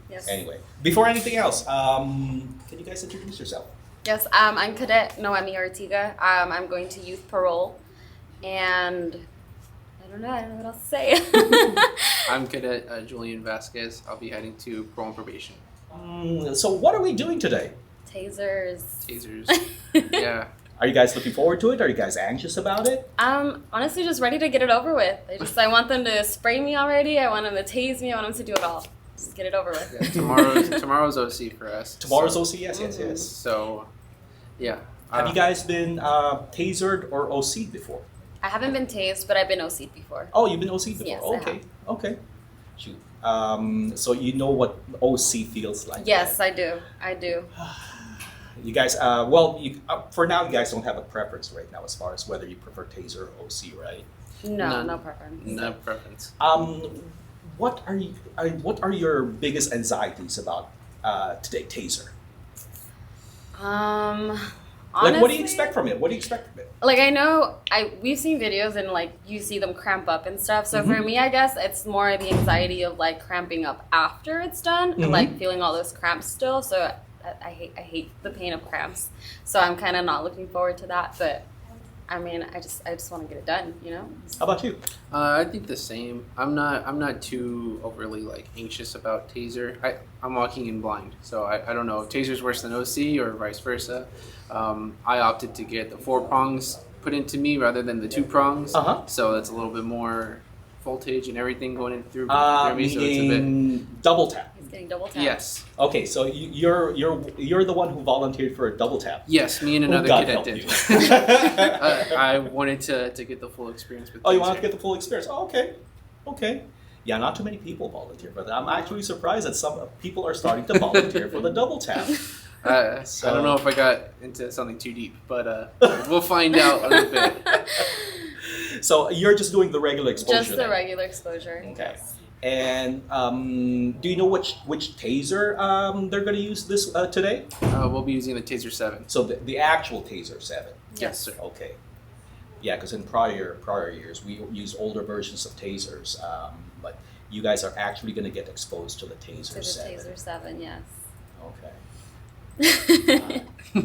Yes. Anyway, before anything else, can you guys introduce yourself? Yes, I'm Cadet Noemi Ortiga. I'm going to youth parole, and I don't know what else to say. I'm Cadet Julian Vasquez. I'll be heading to parole and probation. So what are we doing today? Tasers. Tasers. Yeah. Are you guys looking forward to it? Are you guys anxious about it? Honestly just ready to get it over with. I want them to spray me already. I want them to tase me. I want them to do it all. Just get it over with. Yeah, tomorrow's OC for us. Tomorrow's OC, yes. So, yeah. Have you guys been tasered or OC'd before? I haven't been tased, but I've been OC'd before. Oh, you've been OC'd before? Yes, Okay. Shoot. So you know what OC feels like? Yes, right? I do. You guys, for now, you guys don't have a preference right now as far as whether you prefer taser or OC, right? No preference. No preference. What are your biggest anxieties about today, taser? Honestly, Like, what do you expect from it? Like, I know we've seen videos and like you see them cramp up and stuff. So for me, I guess it's more the anxiety of like cramping up after it's done and like feeling all those cramps still. So I hate the pain of cramps. So I'm kind of not looking forward to that. But I mean, I just want to get it done, you know? How about you? I think the same. I'm not too overly like anxious about taser. I'm walking in blind, so I don't know if taser's worse than OC or vice versa. I opted to get the 4 prongs put into me rather than the 2 prongs. So that's a little bit more voltage and everything going in through me. So it's a bit double tap. He's getting double tapped. Yes. Okay, so you're the one who volunteered for a double tap. Yes, me and another God cadet help did. I wanted to get the full experience with. Oh, you wanted to get the full experience? Oh, okay. Yeah, not too many people volunteer for that. I'm actually surprised that some people are starting to volunteer for the double tap. I don't know if I got into something too deep, but we'll find out a little bit. So you're just doing the regular exposure? Just the regular exposure. Okay. And do you know which taser they're going to use this today? We'll be using the TASER 7. So the actual TASER 7? Yes, sir. Okay. Yeah, because in prior years we used older versions of tasers, but you guys are actually going to get exposed to the TASER 7. To the TASER 7, yes. Okay.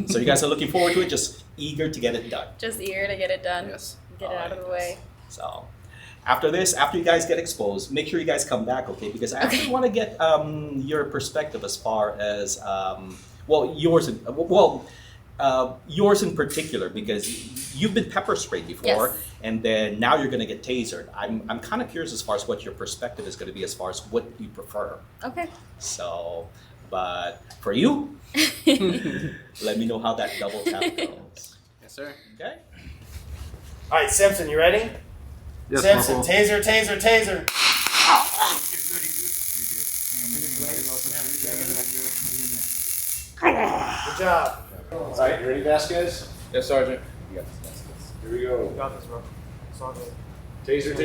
So you guys are looking forward to it, just eager to get it done. Just eager to get it done. Yes. Get it out of the way. So after you guys get exposed, make sure you guys come back, okay? Because I actually want to get your perspective as far as yours in particular, because you've been pepper sprayed before, yes. And then now you're going to get tasered. I'm kind of curious as far as what your perspective is going to be as far as what you prefer. Okay. So, but for you, let me know how that double tap goes. Yes, sir. Okay. All right, Simpson, you ready? Yes, Simpson, Corporal. taser. Good job. All right, you ready, Vasquez? Yes, Sergeant. Here we go. You got this, bro. It's all good. Taser.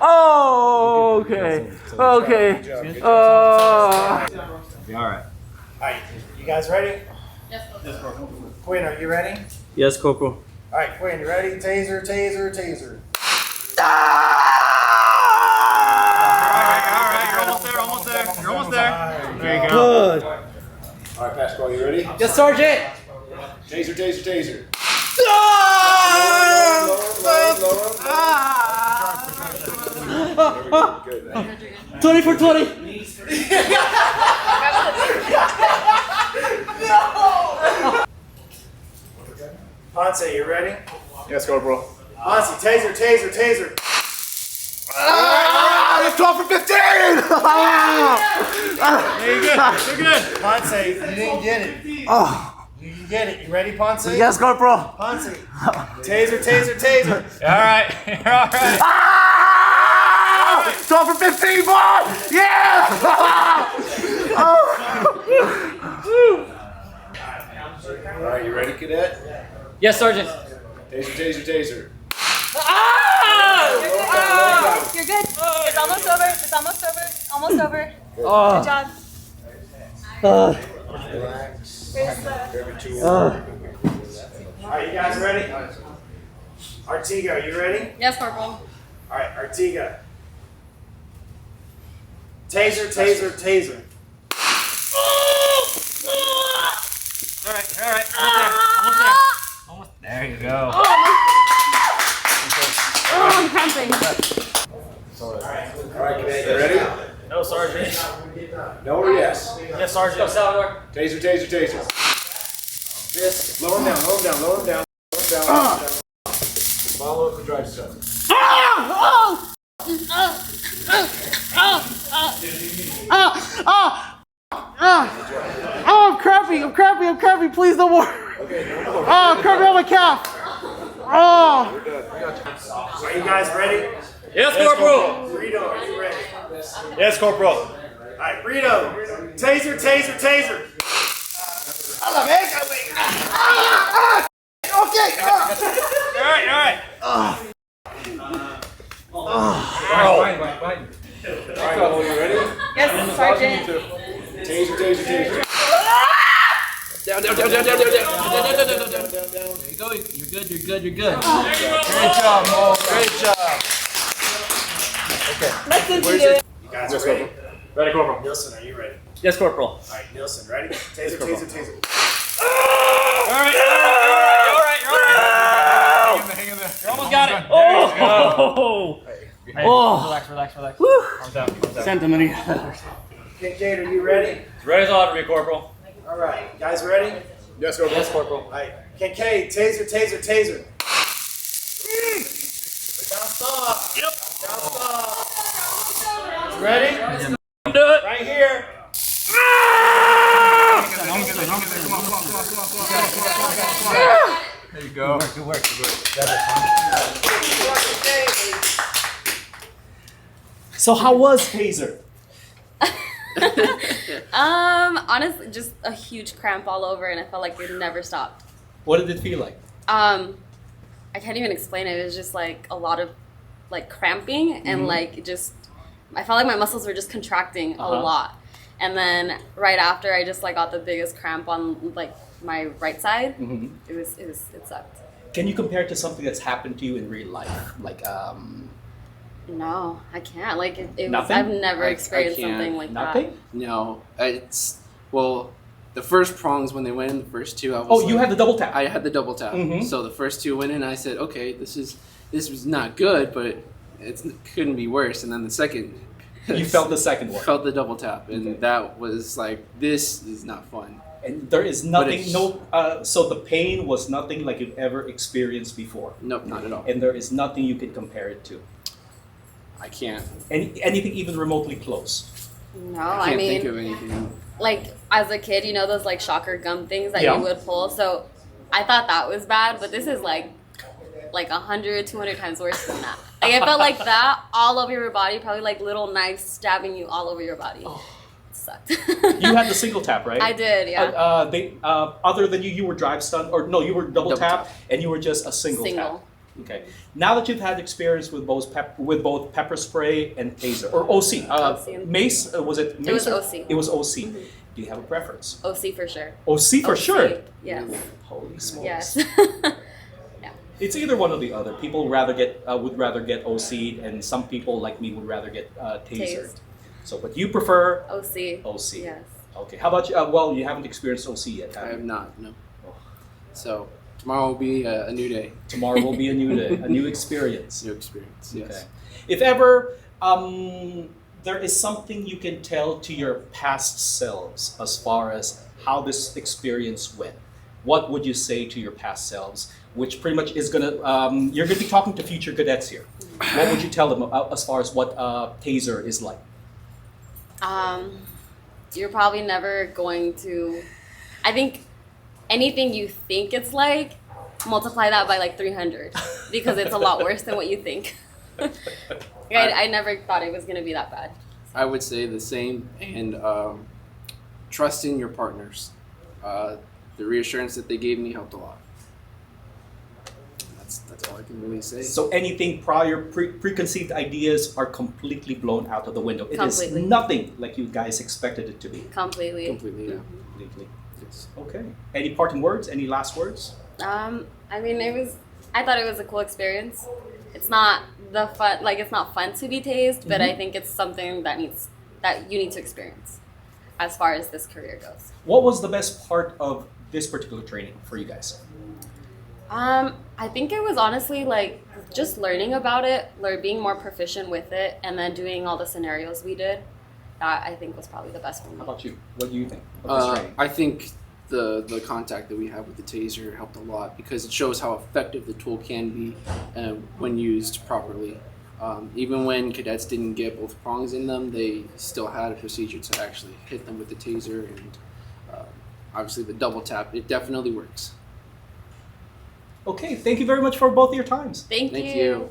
Oh, okay. Okay. Be all right. right, you guys ready? Yes, Quinn, are you ready? Yes, Corporal. All right, Quinn, you ready? Taser. Almost there. There you Good. All right, Pascal, you ready? Yes, Sergeant. Taser. Ah! Good. 20 for 20. Ponce, you ready? Yes, Corporal. Ponce, taser. Ah! 12 for 15. You're good. Ponce, you didn't get it. Oh, You can get it. You ready, Ponce? yes, Corporal. Ponce. Taser. All right. You're all right. Ah! 12 for 15, boy. Yeah. All right, you ready, Cadet? Yes, Sergeant. Taser. You're good. It's almost over. Oh. Good job. Relax. All right, you guys ready? All Artiga, are you ready? Yes, Corporal. All right, Artiga. Taser, taser, taser. All right. Almost there. Almost there. There you go. Oh, I'm cramping. All right, Cadet, you ready? No, Sergeant. No or yes? Yes, Sergeant. Go, Salvador. Taser, taser, taser. This. Lower him down, lower him down, lower him down. Lower him down, lower him down. Follow up the drive step. I'm cramping, please no more. Oh, I'm cramping on my calf. Oh. Are you guys ready? Yes, Corporal. Rito, are you ready? Yes, Corporal. All right, Rito. Taser, taser, taser. Okay. All right. All right, Cole, you ready? Yes, Sergeant. Taser, taser, taser. Down. There you go. You're good. Great job, Mo. Great job. Let's do it. You guys are ready? Ready, Corporal. Nielsen, are you ready? Yes, Corporal. All right, Nielsen, ready? Taser, taser, taser. All right. Hang in there. You almost got it. Relax. Arms out. Sentimony. Kincaid, are you ready? Ready as ought to be, Corporal. All right, guys ready? Yes, Corporal. All right, Kincaid, taser, taser, taser. Down stop. Yep. Down stop. Ready? Do it. Right here. There you go. Good work. So how was taser? Honestly, just a huge cramp all over, and I felt like it never stopped. What did it feel like? I can't even explain it. It was just like a lot of like cramping and like just I felt like my muscles were just contracting a lot. And then right after, I just like got the biggest cramp on like my right side. It sucked. Can you compare it to something that's happened to you in real life? Like No, I can't. Like it was, Nothing? I've never I experienced can't. something like nothing? No, it's the first prongs when they went in, the first two. I was Oh, you had the double tap. I had the double tap. So the first two went in, and I said, okay, this was not good, but it couldn't be worse. And then the second, You felt the second one. felt the double tap, and that was like, this is not fun. And there is nothing, it's- so the pain was nothing like you've ever experienced before. Nope, not at all. And there is nothing you can compare it to. I can't. Anything even remotely close. No, I I can't think mean, of anything. like as a kid, you know those like shocker gum things that Yeah. you would pull. So I thought that was bad, but this is like 100, 200 times worse than that. Like I felt like that all over your body, probably like little knives stabbing you all over your body. It sucked. You had the single tap, right? I did, yeah. They other than you were drive stun, or no, you were double tap, and you were just a single tap. Single. Okay. Now that you've had experience with both pepper spray and taser or OC, OC. mace, was it? Mace It was or- OC. It was OC. Do you have a preference? OC for sure. OC for OC, sure. Yes. Holy smokes! Yes. Yeah. It's either one or the other. People would rather get OC'd, and some people like me would rather get tasered. Tased. So, but you prefer OC. OC. Yes. Okay. How about you? Well, you haven't experienced OC yet, I have have you? not, no. So tomorrow will be a new day, Tomorrow will be a new day, a new experience. new experience. Yes. Okay. If ever there is something you can tell to your past selves as far as how this experience went, what would you say to your past selves? Which pretty much is gonna you're gonna be talking to future cadets here. What would you tell them as far as what taser is like? You're probably never going to. I think anything you think it's like, multiply that by like 300 because it's a lot worse than what you think. I never thought it was going to be that bad. I would say the same, and trust in your partners. The reassurance that they gave me helped a lot. That's all I can really say. So anything prior preconceived ideas are completely blown out of the window. It is Completely. nothing like you guys expected it to be. Completely. Completely, yeah. Completely. Yes. Okay. Any parting words? Any last words? I mean, I thought it was a cool experience. It's not it's not fun to be tased, but I think it's something that you need to experience as far as this career goes. What was the best part of this particular training for you guys? I think it was honestly like just learning about it, being more proficient with it, and then doing all the scenarios we did. That I think was probably the best for me. How about you? What do you think of this training? I think the contact that we have with the taser helped a lot because it shows how effective the tool can be when used properly. Even when cadets didn't get both prongs in them, they still had a procedure to actually hit them with the taser, and obviously the double tap, it definitely works. Okay, thank you very much for both your times. Thank Thank you. you.